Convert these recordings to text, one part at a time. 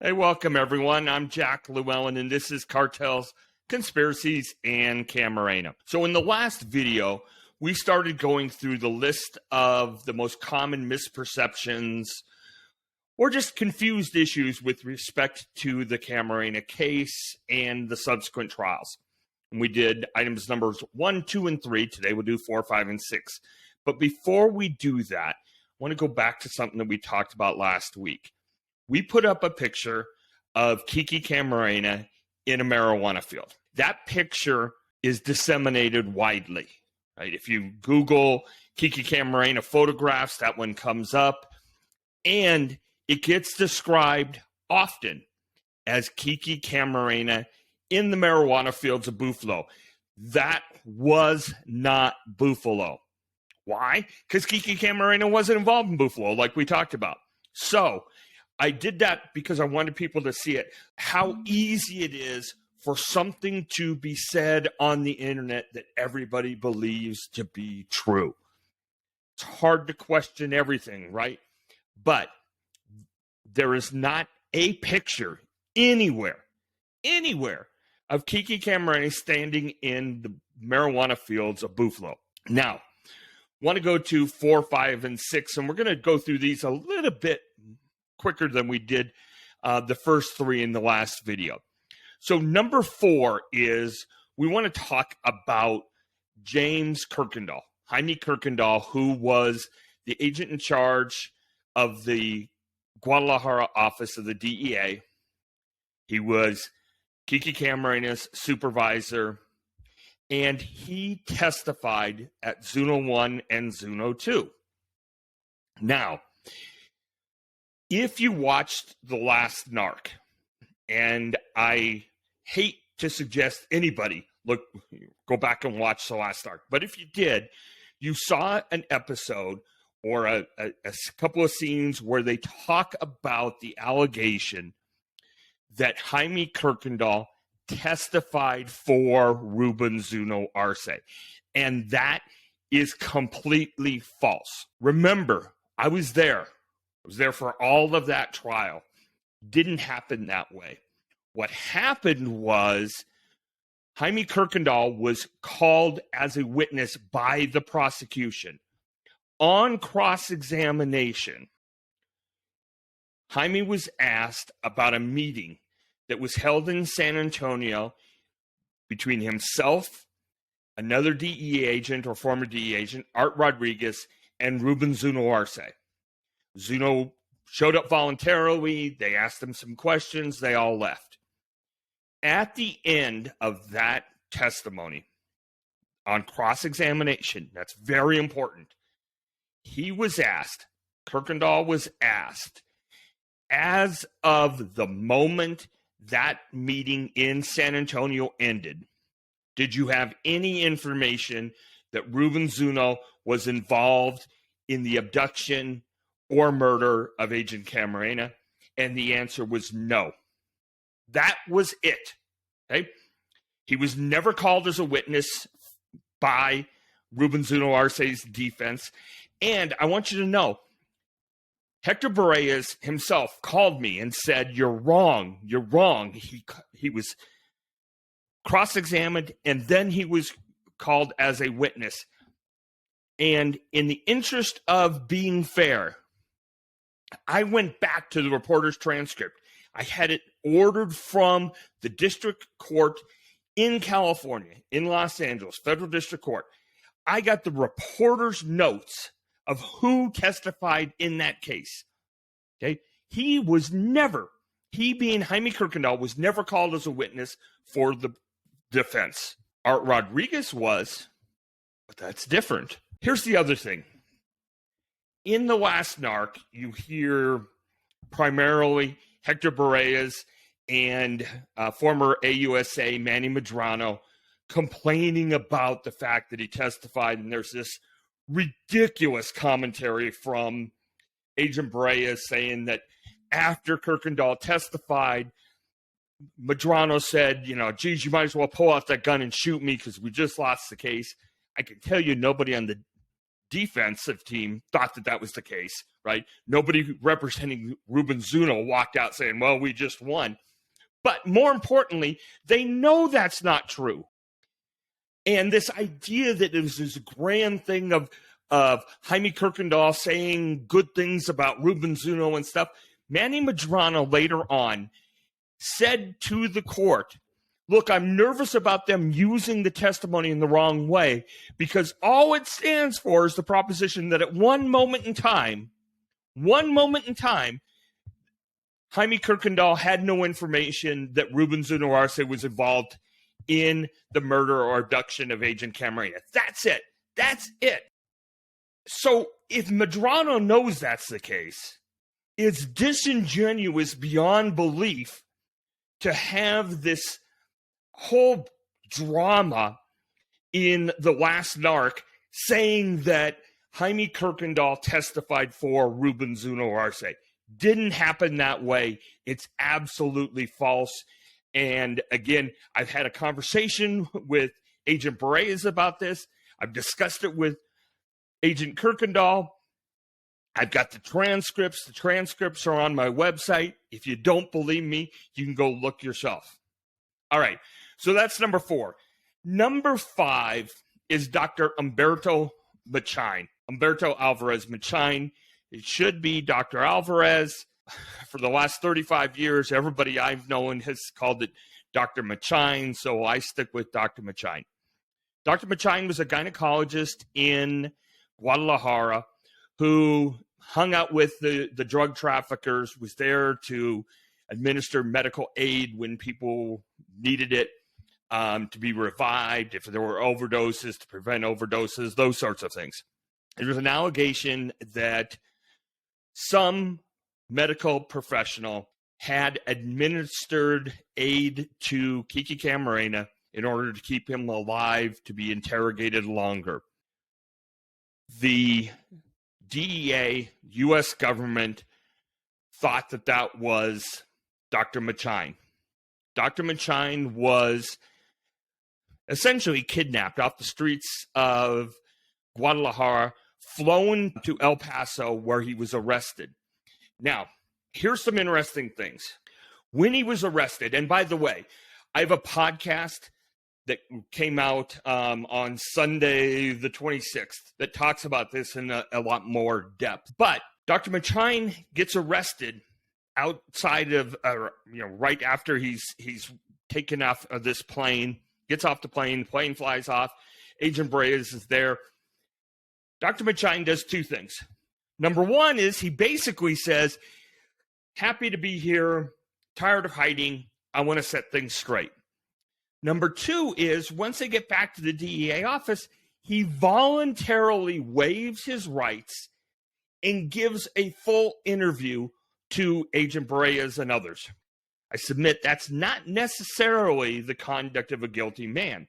Hey, welcome everyone. I'm Jack Llewellyn, and this is Cartels, Conspiracies, and Camarena. So in the last video, we started going through the list of the most common misperceptions or just confused issues with respect to the Camarena case and the subsequent trials. And we did items numbers 1, 2, and 3. Today we'll do 4, 5, and 6. But before we do that, I want to go back to something that we talked about last week. We put up a picture of Kiki Camarena in a marijuana field. That picture is disseminated widely. Right? If you Google Kiki Camarena photographs, that one comes up, and it gets described often as Kiki Camarena in the marijuana fields of Buffalo. That was not Buffalo. Why? Because Kiki Camarena wasn't involved in Buffalo, like we talked about. So I did that because I wanted people to see it, how easy it is for something to be said on the internet that everybody believes to be true. It's hard to question everything, right? But there is not a picture anywhere of Kiki Camarena standing in the marijuana fields of Buffalo. Now, I want to go to 4, 5, and 6, and we're going to go through these a little bit quicker than we did the first 3 in the last video. So number 4 is we want to talk about James Kirkendall, Jaime Kirkendall, who was the agent in charge of the Guadalajara office of the DEA. He was Kiki Camarena's supervisor, and he testified at Zuno 1 and Zuno 2. Now, if you watched The Last Narc, and I hate to suggest anybody go back and watch The Last Narc, but if you did, you saw an episode or a couple of scenes where they talk about the allegation that Jaime Kirkendall testified for Ruben Zuno Arce, and that is completely false. Remember, I was there. I was there for all of that trial. Didn't happen that way. What happened was Jaime Kirkendall was called as a witness by the prosecution. On cross-examination, Jaime was asked about a meeting that was held in San Antonio between himself, another DEA agent or former DEA agent, Art Rodriguez, and Ruben Zuno Arce. Zuno showed up voluntarily. They asked him some questions. They all left. At the end of that testimony on cross-examination, that's very important, Kirkendall was asked, as of the moment that meeting in San Antonio ended, did you have any information that Ruben Zuno was involved in the abduction or murder of Agent Camarena? And the answer was no. That was it. Okay? He was never called as a witness by Ruben Zuno Arce's defense. And I want you to know, Hector Bareilles himself called me and said, "You're wrong. You're wrong." He was cross-examined, and then he was called as a witness. And in the interest of being fair, I went back to the reporter's transcript. I had it ordered from the district court in California, in Los Angeles, federal district court. I got the reporter's notes of who testified in that case. Okay? He being Jaime Kirkendall, was never called as a witness for the defense. Art Rodriguez was, but that's different. Here's the other thing. In The Last Narc, you hear primarily Hector Bareilles and former AUSA Manny Medrano complaining about the fact that he testified, and there's this ridiculous commentary from Agent Bareilles saying that after Kirkendall testified, Medrano said, geez, you might as well pull out that gun and shoot me because we just lost the case. I can tell you nobody on the defensive team thought that was the case, right? Nobody representing Ruben Zuno walked out saying, well, we just won. But more importantly, they know that's not true. And this idea that it was this grand thing of Jaime Kirkendall saying good things about Ruben Zuno and stuff, Manny Medrano later on said to the court, look, I'm nervous about them using the testimony in the wrong way because all it stands for is the proposition that at one moment in time, Jaime Kirkendall had no information that Ruben Zuno Arce was involved in the murder or abduction of Agent Camarena. That's it. That's it. So if Medrano knows that's the case, it's disingenuous beyond belief to have this whole drama in The Last Narc saying that Jaime Kirkendall testified for Ruben Zuno Arce. Didn't happen that way. It's absolutely false. And again, I've had a conversation with Agent Berreyes about this. I've discussed it with Agent Kirkendall. I've got the transcripts. The transcripts are on my website. If you don't believe me, you can go look yourself. All right. So that's number 4. Number 5 is Dr. Humberto Machine. Humberto Alvarez Machine. It should be Dr. Alvarez. For the last 35 years, everybody I've known has called it Dr. Machine, so I stick with Dr. Machine. Dr. Machine was a gynecologist in Guadalajara who hung out with the drug traffickers, was there to administer medical aid when people needed it, to be revived, if there were overdoses, to prevent overdoses, those sorts of things. There was an allegation that some medical professional had administered aid to Kiki Camarena in order to keep him alive to be interrogated longer. The DEA, U.S. government, thought that was Dr. Machine. Dr. Machine was essentially kidnapped off the streets of Guadalajara, flown to El Paso, where he was arrested. Now, here's some interesting things. When he was arrested, and by the way, I have a podcast that came out on Sunday the 26th that talks about this in a lot more depth. But Dr. Machine gets arrested outside of, right after he's taken off of this plane, gets off the plane flies off, Agent Berreyes is there. Dr. Machine does 2 things. Number 1 is he basically says, happy to be here, tired of hiding, I want to set things straight. Number 2 is once they get back to the DEA office, he voluntarily waives his rights and gives a full interview to Agent Berreyes and others. I submit that's not necessarily the conduct of a guilty man.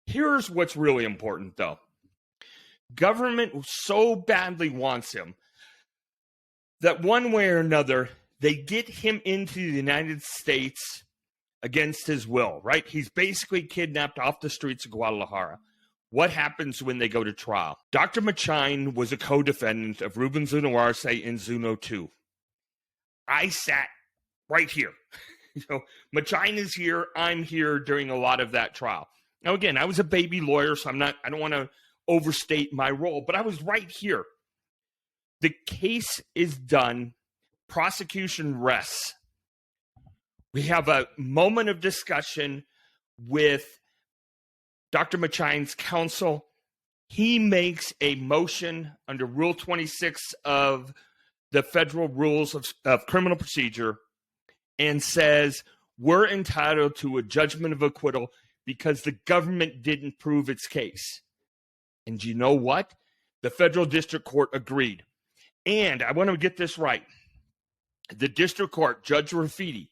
Here's what's really important, though. Government so badly wants him that one way or another, they get him into the United States against his will, right? He's basically kidnapped off the streets of Guadalajara. What happens when they go to trial? Dr. Machine was a co-defendant of Ruben Zuno Arce in Zuno 2. I sat right here. Machine is here. I'm here during a lot of that trial. Now, again, I was a baby lawyer, so I don't want to overstate my role, but I was right here. The case is done. Prosecution rests. We have a moment of discussion with Dr. Machine's counsel. He makes a motion under Rule 26 of the Federal Rules of Criminal Procedure and says we're entitled to a judgment of acquittal because the government didn't prove its case. And you know what? The federal district court agreed. And I want to get this right. The district court, Judge Rafiti,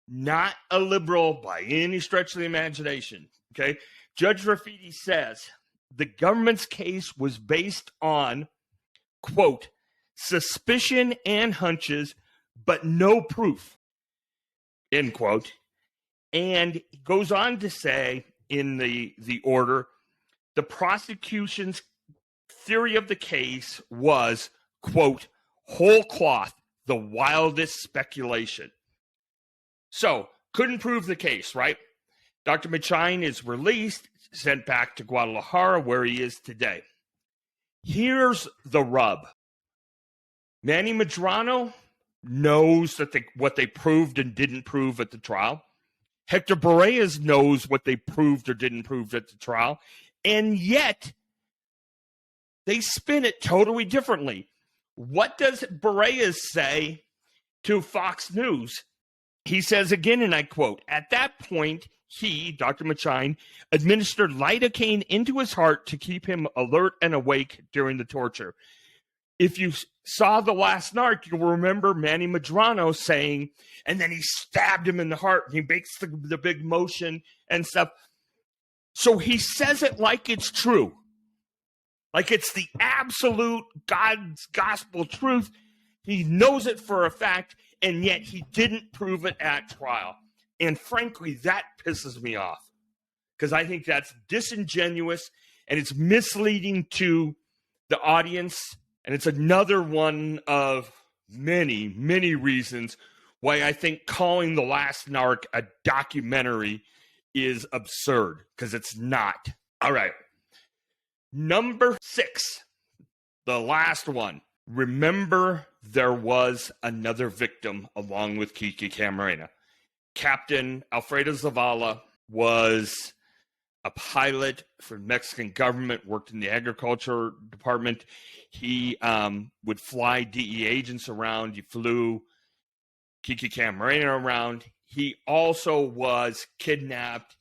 not a liberal by any stretch of the imagination, okay? Judge Rafiti says the government's case was based on, quote, suspicion and hunches, but no proof, end quote. And goes on to say in the order, the prosecution's theory of the case was, quote, whole cloth, the wildest speculation. So, couldn't prove the case, right? Dr. Machine is released, sent back to Guadalajara, where he is today. Here's the rub. Manny Medrano knows that what they proved and didn't prove at the trial. Hector Bareas knows what they proved or didn't prove at the trial. And yet, they spin it totally differently. What does Bareas say to Fox News? He says again, and I quote, "At that point, he, Dr. Machine, administered lidocaine into his heart to keep him alert and awake during the torture." If you saw The Last Narc, you'll remember Manny Medrano saying, and then he stabbed him in the heart, and he makes the big motion and stuff. So he says it like it's true. Like it's the absolute God's gospel truth. He knows it for a fact, and yet he didn't prove it at trial. And frankly, that pisses me off because I think that's disingenuous and it's misleading to the audience. And it's another one of many, many reasons why I think calling The Last Narc a documentary is absurd, because it's not. All right. Number 6, the last one. Remember, there was another victim along with Kiki Camarena. Captain Alfredo Zavala was a pilot for the Mexican government, worked in the agriculture department. He would fly DEA agents around. He flew Kiki Camarena around. He also was kidnapped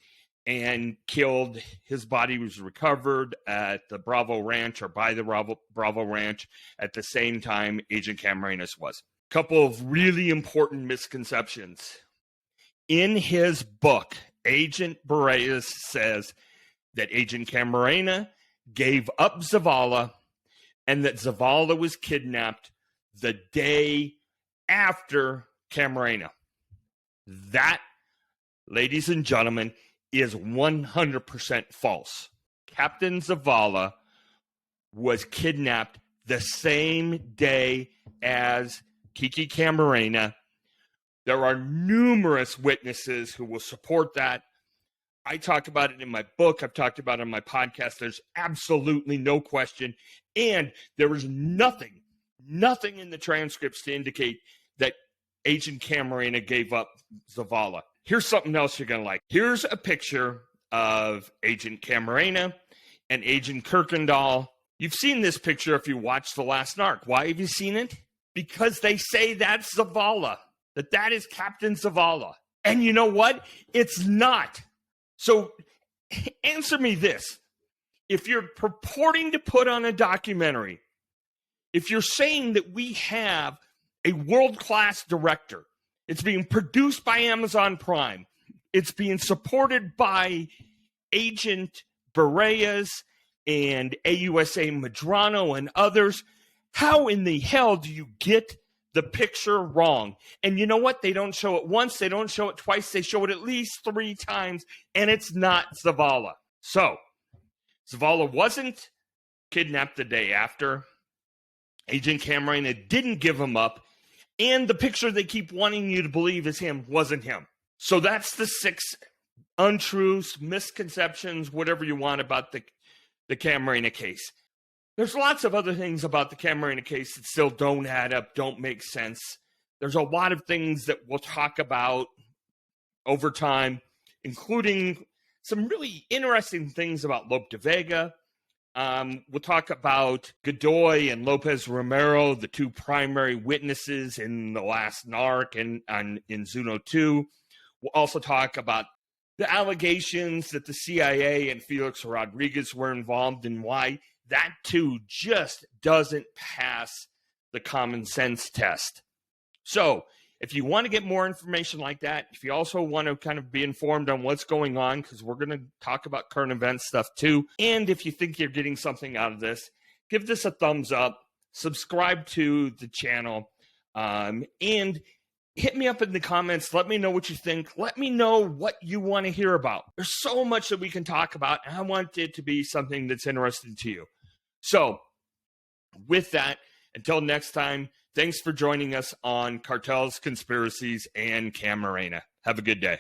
and killed. His body was recovered at the Bravo Ranch, or by the Bravo Ranch, at the same time Agent Camarena's was. A couple of really important misconceptions. In his book, Agent Bareas says that Agent Camarena gave up Zavala and that Zavala was kidnapped the day after Camarena. That, ladies and gentlemen, is 100% false. Captain Zavala was kidnapped the same day as Kiki Camarena. There are numerous witnesses who will support that. I talked about it in my book. I've talked about it on my podcast. There's absolutely no question. And there is nothing in the transcripts to indicate that Agent Camarena gave up Zavala. Here's something else you're going to like. Here's a picture of Agent Camarena and Agent Kirkendall. You've seen this picture if you watched The Last Narc. Why have you seen it? Because they say that's Zavala, that is Captain Zavala. And you know what? It's not. So answer me this. If you're purporting to put on a documentary, if you're saying that we have a world-class director, it's being produced by Amazon Prime, it's being supported by Agent Bareas and AUSA Medrano and others, how in the hell do you get the picture wrong? And you know what? They don't show it once, they don't show it twice, they show it at least 3 times, and it's not Zavala. So, Zavala wasn't kidnapped the day after. Agent Camarena didn't give him up, and the picture they keep wanting you to believe is him wasn't him. So that's the 6 untruths, misconceptions, whatever you want about the Camarena case. There's lots of other things about the Camarena case that still don't add up, don't make sense. There's a lot of things that we'll talk about over time, including some really interesting things about Lope de Vega. We'll talk about Godoy and Lopez Romero, the 2 primary witnesses in The Last Narc and in Zuno 2. We'll also talk about the allegations that the CIA and Felix Rodriguez were involved in, why that too just doesn't pass the common sense test. So if you want to get more information like that, if you also want to kind of be informed on what's going on, because we're going to talk about current event stuff too, and if you think you're getting something out of this, give this a thumbs up, subscribe to the channel, and hit me up in the comments. Let me know what you think. Let me know what you want to hear about. There's so much that we can talk about, and I want it to be something that's interesting to you. So with that, until next time, thanks for joining us on Cartels, Conspiracies, and Camarena. Have a good day.